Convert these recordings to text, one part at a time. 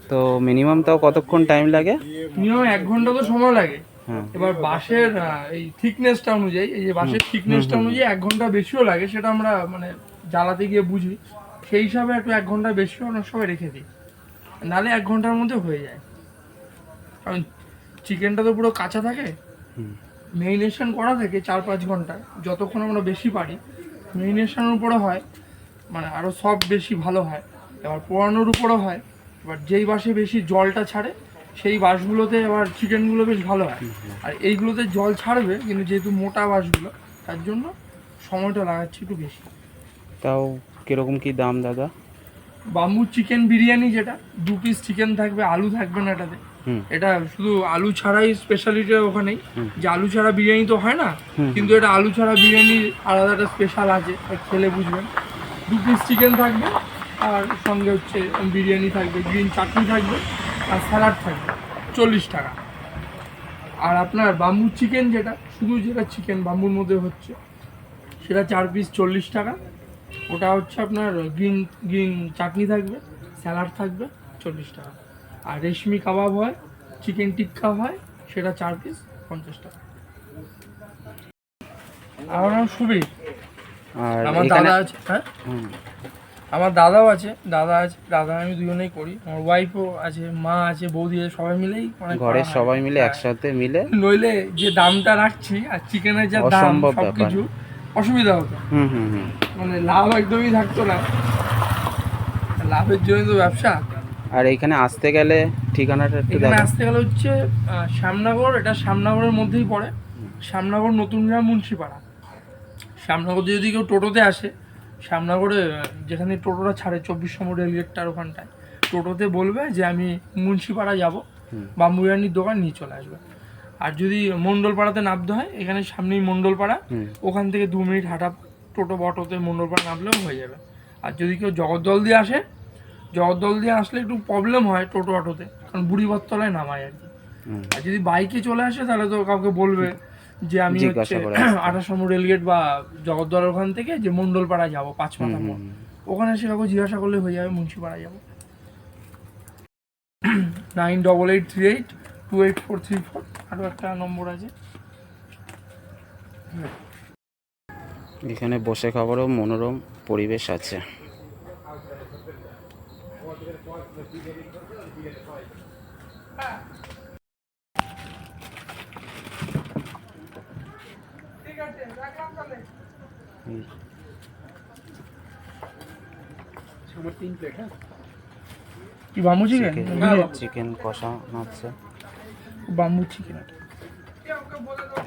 তো মিনিমাম তাও কতক্ষণ টাইম লাগে? মিনিমাম 1 ঘন্টা তো সময় লাগে। হ্যাঁ। এবার বাঁশের এই থিকনেসটা অনুযায়ী, এই যে বাঁশের থিকনেসটা অনুযায়ী 1 ঘন্টা বেশিও লাগে, সেটা আমরা মানে জ্বালাতে গিয়ে বুঝি। সেই হিসাবে একটু 1 ঘন্টা বেশিও অনেক সময় রেখে দিই, নাহলে 1 ঘন্টার মধ্যে হয়ে যায়। কারণ চিকেনটা তো পুরো কাঁচা থাকে, মেরিনেশন করা থাকে 4-5 ঘন্টা, যতক্ষণ আমরা বেশি পারি মেরিনেশনের উপরে হয়, মানে আরও সফট বেশি ভালো হয়। এবার পোড়ানোর উপরও হয়। এবার যেই বাঁশে বেশি জলটা ছাড়ে সেই বাঁশগুলোতে এবার চিকেনগুলো বেশ ভালো হয়। আর এইগুলোতে জল ছাড়বে কিন্তু যেহেতু মোটা বাঁশগুলো, তার জন্য সময়টা লাগাচ্ছে একটু বেশি। তাও কিরকম কি দাম দাদা? বাম্বু চিকেন বিরিয়ানি, যেটা 2 পিস চিকেন থাকবে, আলু থাকবে না এটাতে। এটা শুধু আলু ছাড়াই স্পেশালিটি ওখানেই, যে আলু ছাড়া বিরিয়ানি তো হয় না, কিন্তু এটা আলু ছাড়া বিরিয়ানির আলাদা একটা স্পেশাল আছে, খেলে বুঝবেন। 2 পিস চিকেন থাকবে, আর সঙ্গে হচ্ছে বিরিয়ানি থাকবে, গ্রিন চাটনি থাকবে, আর স্যালাড থাকবে, 40 টাকা। আর আপনার বাম্বু চিকেন, যেটা শুধু যেটা চিকেন বাম্বুর মধ্যে হচ্ছে, সেটা 4 পিস 40 টাকা। ওটা হচ্ছে আপনার গ্রিন গ্রিন চাটনি থাকবে, স্যালাড থাকবে, 40 টাকা। আর রেশমি কাবাব হয়, চিকেন টিক্কা হয়, সেটা 4 পিস 50 টাকা। আমার নাম সুবীর। আর আমার এখানে দাদা আছে, হ্যাঁ আমার দাদাও আছে, দাদা আমি দুজনেই করি। আমার ওয়াইফও আছে, মা আছে, বৌদি আছে, সবাই মিলেই অনেক করা ঘরের হয়। সবাই মিলে হ্যাঁ। একসাথে মিলে নইলে যে দামটা রাখছি আর চিকেনের যা দাম, অসম্ভব সব ব্যাপার। কিছু অসুবিধা হতো, মানে লাভ একদমই থাকতো না। লাভের জন্য তো ব্যবসা। আর এইখানে আসতে গেলে ঠিকানাটা একটু এখানে দেখো। আসতে গেলে হচ্ছে শ্যামনগর, এটা শ্যামনগরের মধ্যেই পড়ে। শ্যামনগর নতুন গ্রাম মুন্সিপাড়া। শ্যামনগর যদি কেউ টোটোতে আসে, শ্যামনগরে যেখানে টোটোটা ছাড়ে 24 নম্বর রেলগেটটার ওখানটায়, টোটোতে বলবে যে আমি মুন্সিপাড়া যাব, বাম্বু বিরিয়ানির দোকান, নিয়ে চলে আসবে। আর যদি মণ্ডলপাড়াতে নামতে হয়, এখানে সামনেই মণ্ডলপাড়া, ওখান থেকে 2 মিনিট হাঁটা, টোটো বটোতে মণ্ডলপাড়া নামলেও হয়ে যাবে। আর যদি কেউ জগদ্দল দিয়ে আসে, জগদ্দল দিয়ে আসলে একটু প্রবলেম হয় টোটো অটোতে, কারণ বুড়িবরতলায় নামায় আর কি। আর যদি বাইকে চলে আসে তাহলে তো কাউকে বলবে যে আমি হচ্ছে জিজ্ঞাসা করে আসতে। 28 নম্বর রেলগেট বা জগদ্দলের ওখান থেকে যে মণ্ডলপাড়া যাবো, 5 মাথা মোড়, ওখানে এসে কাউকে জিজ্ঞাসা করলে হয়ে যাবে মুন্সিপাড়া যাবো। 9883828434 আরও একটা নম্বর আছে। এখানে বসে খাবারও মনোরম পরিবেশ আছে। কি বাম্বু চিকেন? চিকেন কষা আছে। বাম্বু চিকেন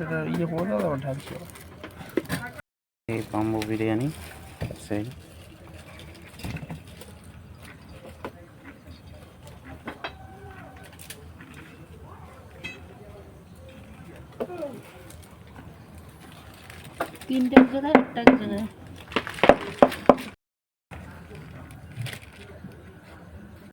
এটা ইয়ে করে দাও, ঢাকছে। এই বাম্বু বিরিয়ানি সেই। তিনটে এক জায়গায়, একটা এক জায়গায়।